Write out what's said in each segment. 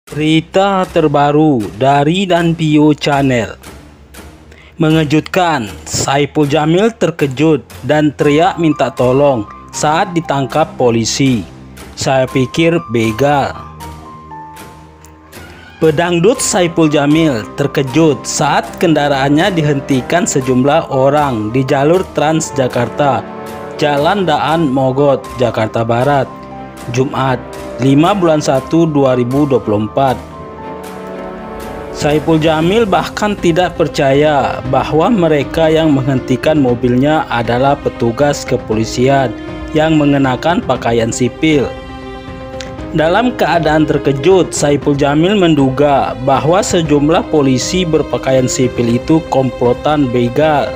Berita terbaru dari Danpio Channel. Mengejutkan, Saipul Jamil terkejut dan teriak minta tolong saat ditangkap polisi. Saya pikir begal. Pedangdut Saipul Jamil terkejut saat kendaraannya dihentikan sejumlah orang di jalur Transjakarta, Jalan Daan Mogot, Jakarta Barat, Jumat 5/1/2024. Saipul Jamil bahkan tidak percaya bahwa mereka yang menghentikan mobilnya adalah petugas kepolisian yang mengenakan pakaian sipil. Dalam keadaan terkejut, Saipul Jamil menduga bahwa sejumlah polisi berpakaian sipil itu komplotan begal.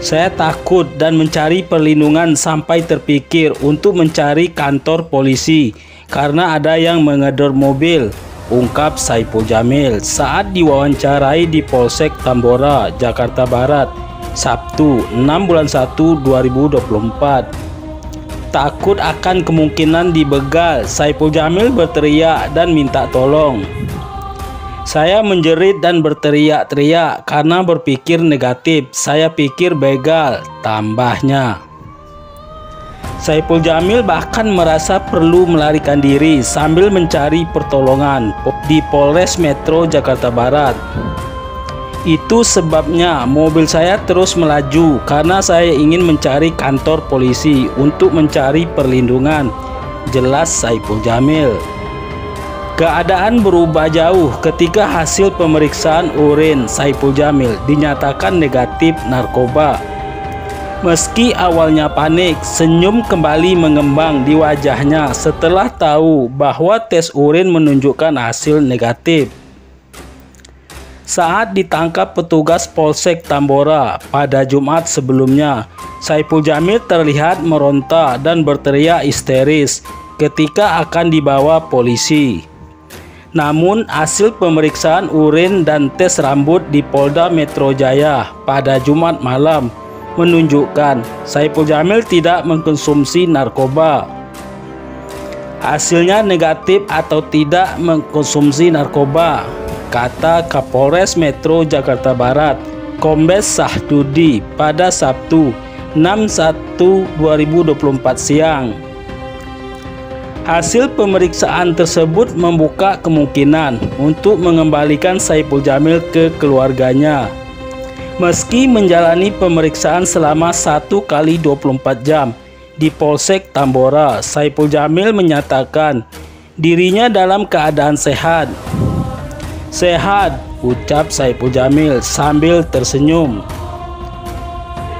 Saya takut dan mencari perlindungan sampai terpikir untuk mencari kantor polisi karena ada yang mengedor mobil, ungkap Saipul Jamil saat diwawancarai di Polsek Tambora, Jakarta Barat, Sabtu 6/1/2024. Takut akan kemungkinan dibegal, Saipul Jamil berteriak dan minta tolong. Saya menjerit dan berteriak-teriak karena berpikir negatif. Saya pikir begal, tambahnya. Saipul Jamil bahkan merasa perlu melarikan diri sambil mencari pertolongan di Polres Metro Jakarta Barat. Itu sebabnya mobil saya terus melaju karena saya ingin mencari kantor polisi untuk mencari perlindungan, jelas Saipul Jamil. Keadaan berubah jauh ketika hasil pemeriksaan urin Saipul Jamil dinyatakan negatif narkoba. Meski awalnya panik, senyum kembali mengembang di wajahnya setelah tahu bahwa tes urin menunjukkan hasil negatif. Saat ditangkap petugas Polsek Tambora pada Jumat sebelumnya, Saipul Jamil terlihat meronta dan berteriak histeris ketika akan dibawa polisi. Namun hasil pemeriksaan urin dan tes rambut di Polda Metro Jaya pada Jumat malam menunjukkan Saipul Jamil tidak mengkonsumsi narkoba. Hasilnya negatif atau tidak mengkonsumsi narkoba, kata Kapolres Metro Jakarta Barat, Kombes Sahdudi pada Sabtu 6/1/2024 siang. Hasil pemeriksaan tersebut membuka kemungkinan untuk mengembalikan Saipul Jamil ke keluarganya. Meski menjalani pemeriksaan selama 1x24 jam di Polsek Tambora, Saipul Jamil menyatakan dirinya dalam keadaan sehat. Sehat, ucap Saipul Jamil sambil tersenyum.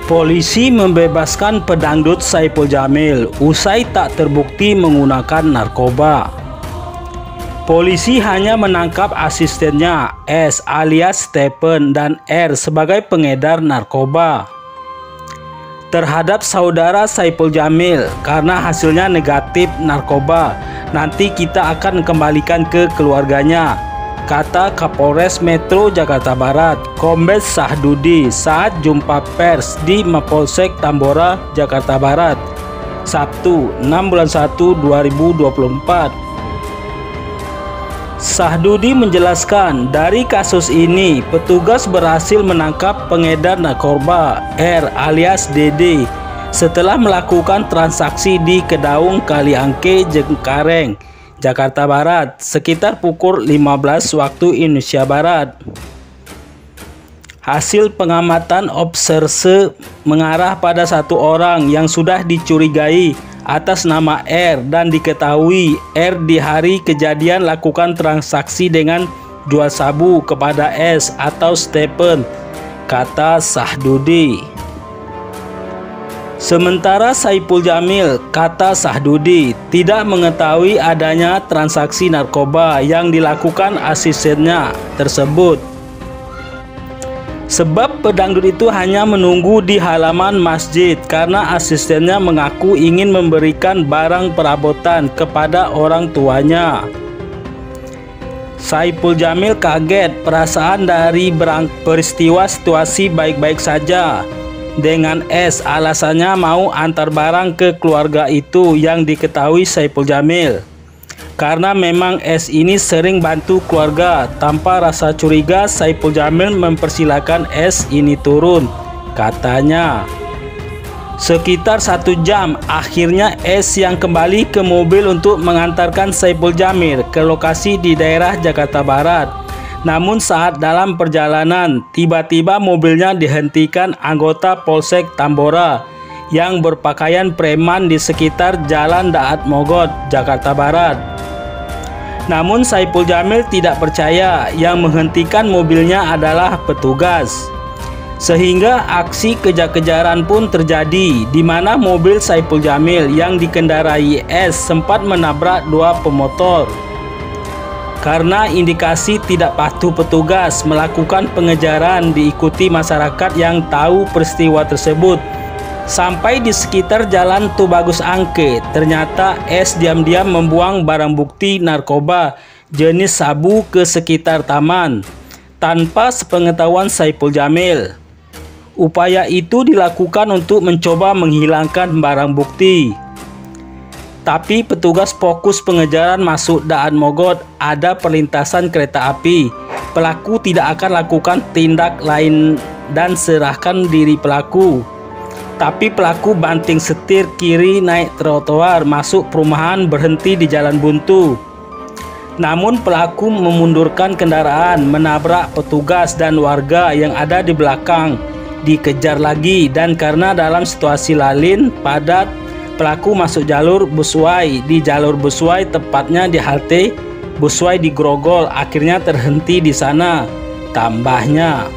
Polisi membebaskan pedangdut Saipul Jamil usai tak terbukti menggunakan narkoba. Polisi hanya menangkap asistennya S alias Stephen dan R sebagai pengedar narkoba terhadap saudara Saipul Jamil karena hasilnya negatif narkoba. Nanti kita akan kembalikan ke keluarganya, kata Kapolres Metro Jakarta Barat, Kombes Sahdudi saat jumpa pers di Mapolsek Tambora, Jakarta Barat, Sabtu 6/1/2024. Sahdudi menjelaskan dari kasus ini petugas berhasil menangkap pengedar narkoba R alias DD setelah melakukan transaksi di Kedaung Kaliangke, Cengkareng, Jakarta Barat sekitar pukul 15 waktu Indonesia Barat. Hasil pengamatan obserse mengarah pada satu orang yang sudah dicurigai atas nama R dan diketahui R di hari kejadian lakukan transaksi dengan jual sabu kepada S atau Stephen, kata Sahdudi. Sementara Saipul Jamil, kata Sahdudi, tidak mengetahui adanya transaksi narkoba yang dilakukan asistennya tersebut. Sebab pedangdut itu hanya menunggu di halaman masjid karena asistennya mengaku ingin memberikan barang perabotan kepada orang tuanya. Saipul Jamil kaget, perasaan dari peristiwa situasi baik-baik saja. Dengan S alasannya mau antar barang ke keluarga itu yang diketahui Saipul Jamil. karena memang S ini sering bantu keluarga. Tanpa rasa curiga, Saipul Jamil mempersilahkan S ini turun, katanya. Sekitar 1 jam, akhirnya S yang kembali ke mobil untuk mengantarkan Saipul Jamil ke lokasi di daerah Jakarta Barat. Namun saat dalam perjalanan, tiba-tiba mobilnya dihentikan anggota Polsek Tambora yang berpakaian preman di sekitar Jalan Daat Mogot, Jakarta Barat. Namun Saipul Jamil tidak percaya yang menghentikan mobilnya adalah petugas. Sehingga aksi kejar-kejaran pun terjadi, di mana mobil Saipul Jamil yang dikendarai S sempat menabrak 2 pemotor. Karena indikasi tidak patuh petugas melakukan pengejaran diikuti masyarakat yang tahu peristiwa tersebut. Sampai di sekitar Jalan Tubagus Angke, ternyata S diam-diam membuang barang bukti narkoba jenis sabu ke sekitar taman tanpa sepengetahuan Saipul Jamil. Upaya itu dilakukan untuk mencoba menghilangkan barang bukti. Tapi petugas fokus pengejaran masuk Daat Mogot, ada perlintasan kereta api. Pelaku tidak akan lakukan tindak lain dan serahkan diri pelaku. Tapi pelaku banting setir kiri naik trotoar masuk perumahan, berhenti di jalan buntu. Namun pelaku memundurkan kendaraan, menabrak petugas dan warga yang ada di belakang. Dikejar lagi, dan karena dalam situasi lalin padat, pelaku masuk jalur busway. Di jalur busway, tepatnya di halte busway di Grogol, akhirnya terhenti di sana, tambahnya.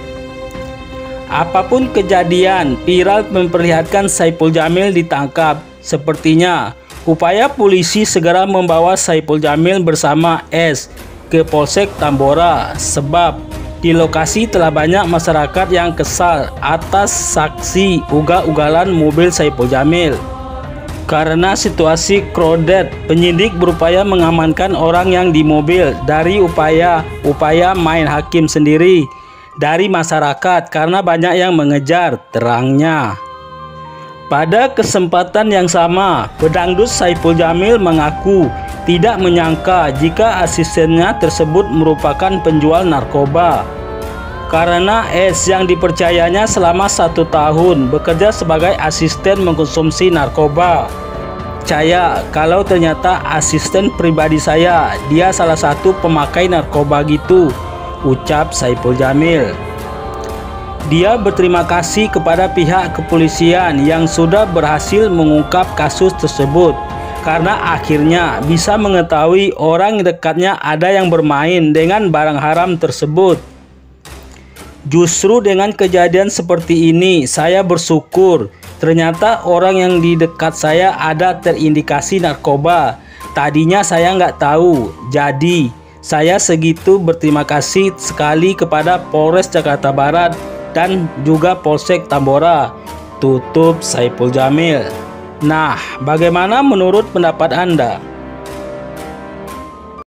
Apapun kejadian, viral memperlihatkan Saipul Jamil ditangkap. Sepertinya upaya polisi segera membawa Saipul Jamil bersama S ke Polsek Tambora, sebab di lokasi telah banyak masyarakat yang kesal atas saksi ugal-ugalan mobil Saipul Jamil. Karena situasi crowded, penyidik berupaya mengamankan orang yang di mobil dari upaya main hakim sendiri dari masyarakat karena banyak yang mengejar, terangnya. Pada kesempatan yang sama, pedangdut Saipul Jamil mengaku tidak menyangka jika asistennya tersebut merupakan penjual narkoba. Karena S yang dipercayanya selama 1 tahun bekerja sebagai asisten mengkonsumsi narkoba. Percaya kalau ternyata asisten pribadi saya, dia salah satu pemakai narkoba gitu, ucap Saipul Jamil. Dia berterima kasih kepada pihak kepolisian yang sudah berhasil mengungkap kasus tersebut, karena akhirnya bisa mengetahui orang dekatnya ada yang bermain dengan barang haram tersebut. Justru dengan kejadian seperti ini, saya bersyukur. Ternyata orang yang di dekat saya ada terindikasi narkoba. Tadinya saya nggak tahu. Jadi, saya segitu berterima kasih sekali kepada Polres Jakarta Barat dan juga Polsek Tambora, tutup Saipul Jamil. Nah, bagaimana menurut pendapat Anda?